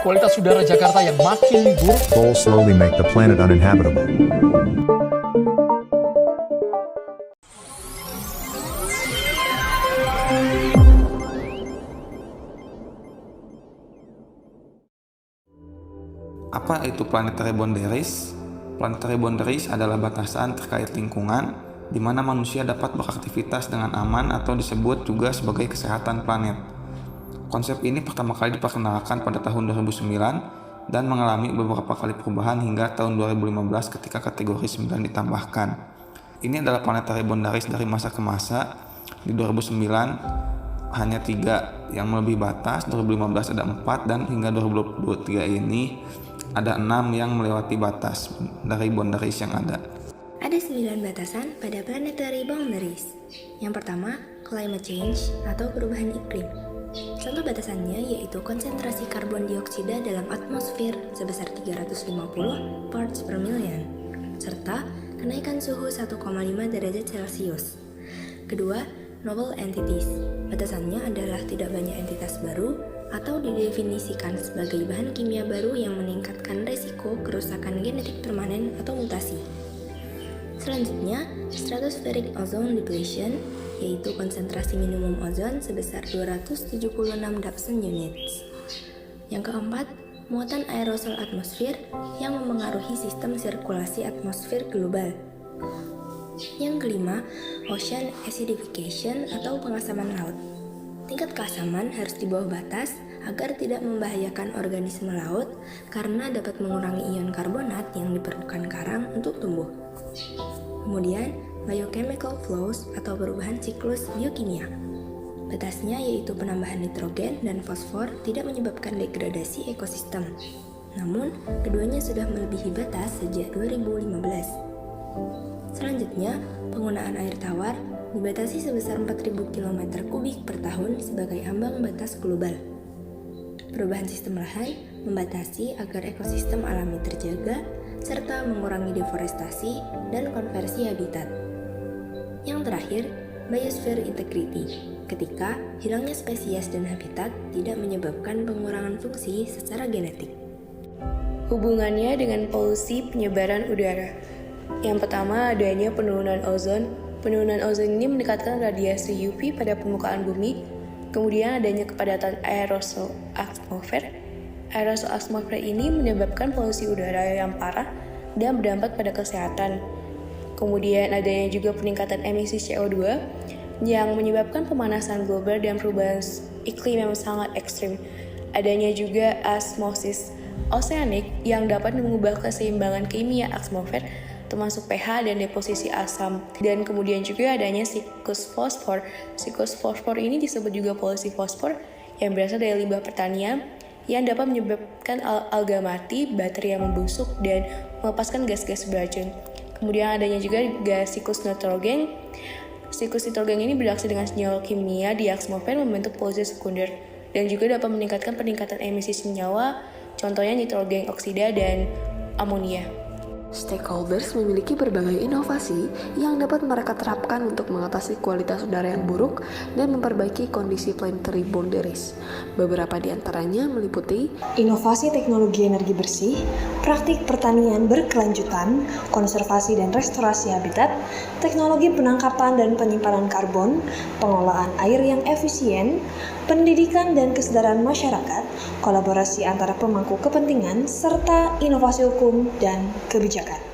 Kualitas udara Jakarta yang makin buruk. Coal slowly make the planet uninhabitable. Apa itu planetary boundaries? Planetary boundaries adalah batasan terkait lingkungan di mana manusia dapat beraktivitas dengan aman atau disebut juga sebagai kesehatan planet. Konsep ini pertama kali diperkenalkan pada tahun 2009 dan mengalami beberapa kali perubahan hingga tahun 2015 ketika kategori 9 ditambahkan. Ini adalah planetary boundaries dari masa ke masa. Di 2009 hanya 3 yang melebihi batas, 2015 ada 4, dan hingga 2023 ini ada 6 yang melewati batas dari boundaries yang ada. Ada 9 batasan pada planetary boundaries. Yang pertama, climate change atau perubahan iklim. Contoh batasannya yaitu konsentrasi karbon dioksida dalam atmosfer sebesar 350 parts per million, serta kenaikan suhu 1,5 derajat Celcius. Kedua, novel entities. Batasannya adalah tidak banyak entitas baru atau didefinisikan sebagai bahan kimia baru yang meningkatkan resiko kerusakan genetik permanen atau mutasi. Selanjutnya, stratospheric ozone depletion, yaitu konsentrasi minimum ozon sebesar 276 Dawson units. Yang keempat, muatan aerosol atmosfer yang memengaruhi sistem sirkulasi atmosfer global. Yang kelima, ocean acidification atau pengasaman laut. Tingkat keasaman harus di bawah batas agar tidak membahayakan organisme laut karena dapat mengurangi ion karbonat yang diperlukan karang untuk tumbuh. Kemudian, biochemical flows atau perubahan siklus biokimia. Batasnya yaitu penambahan nitrogen dan fosfor tidak menyebabkan degradasi ekosistem. Namun, keduanya sudah melebihi batas sejak 2015. Selanjutnya, penggunaan air tawar dibatasi sebesar 4.000 km kubik per tahun sebagai ambang batas global. Perubahan sistem lahan membatasi agar ekosistem alami terjaga serta mengurangi deforestasi dan konversi habitat. Yang terakhir, biosphere integrity, ketika hilangnya spesies dan habitat tidak menyebabkan pengurangan fungsi secara genetik. Hubungannya dengan polusi penyebaran udara. Yang pertama, adanya penurunan ozon. Penurunan ozon ini meningkatkan radiasi UV pada permukaan bumi. Kemudian adanya kepadatan aerosol atmosfer. Aerosol atmosfer ini menyebabkan polusi udara yang parah dan berdampak pada kesehatan. Kemudian adanya juga peningkatan emisi CO2 yang menyebabkan pemanasan global dan perubahan iklim yang sangat ekstrim. Adanya juga osmosis oseanik yang dapat mengubah keseimbangan kimia atmosfer termasuk pH dan deposisi asam. Dan kemudian juga adanya siklus fosfor. Siklus fosfor ini disebut juga polusi fosfor yang berasal dari limbah pertanian yang dapat menyebabkan alga mati, bakteri yang membusuk, dan melepaskan gas-gas beracun. Kemudian adanya juga gas siklus nitrogen. Siklus nitrogen ini bereaksi dengan senyawa kimia di atmosfer membentuk polusi sekunder dan juga dapat meningkatkan peningkatan emisi senyawa, contohnya nitrogen oksida dan amonia. Stakeholders memiliki berbagai inovasi yang dapat mereka terapkan untuk mengatasi kualitas udara yang buruk dan memperbaiki kondisi planetary boundaries. Beberapa di antaranya meliputi inovasi teknologi energi bersih, praktik pertanian berkelanjutan, konservasi dan restorasi habitat, teknologi penangkapan dan penyimpanan karbon, pengelolaan air yang efisien, pendidikan dan kesadaran masyarakat, kolaborasi antara pemangku kepentingan, serta inovasi hukum dan kebijakan.